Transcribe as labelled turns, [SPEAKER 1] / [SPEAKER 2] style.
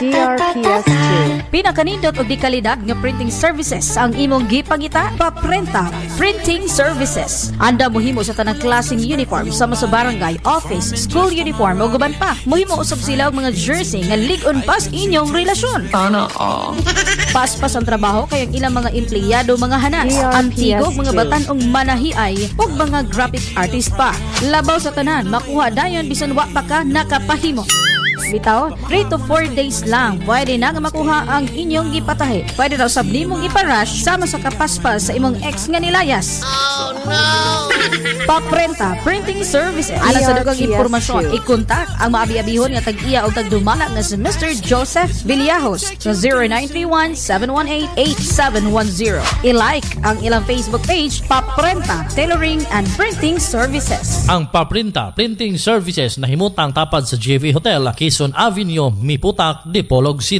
[SPEAKER 1] DRPS2.
[SPEAKER 2] Pinakanindot o di kalidad nga printing services ang imong gipangita. Paprenta Printing Services. Anda mohimo sa tanang klaseng uniform sama sa barangay, office, school uniform o guban pa. Mohimo usab sila og mga jersey nga lig-on pas inyong relasyon. Paspas ang trabaho kay ang ilang mga empleyado mga hanas, antigo, mga batanong manahiay ug mga graphic artist pa. Labaw sa tanan, makuha dayon bisan wa pa ka nakapahimo. Bitaw, 3 to 4 days lang pwede na nga makuha ang inyong gipatahi. Pwede raw sab nimong iparush sama sa kapaspas sa imong ex nga nilayas. Oh no! Paprenta Printing Services. Alang sa dugang impormasyon, ikontak ang maabi-abihon nga tag-iya o tagdumala nga si Mr. Joseph Villajos sa 0931-718-8710. I-like ang ilang Facebook page, Paprenta Tailoring and Printing Services.
[SPEAKER 3] Ang Paprenta Printing Services na himutang tapad sa JV Hotel, Quezon Avenue, Miputak, Dipolog City.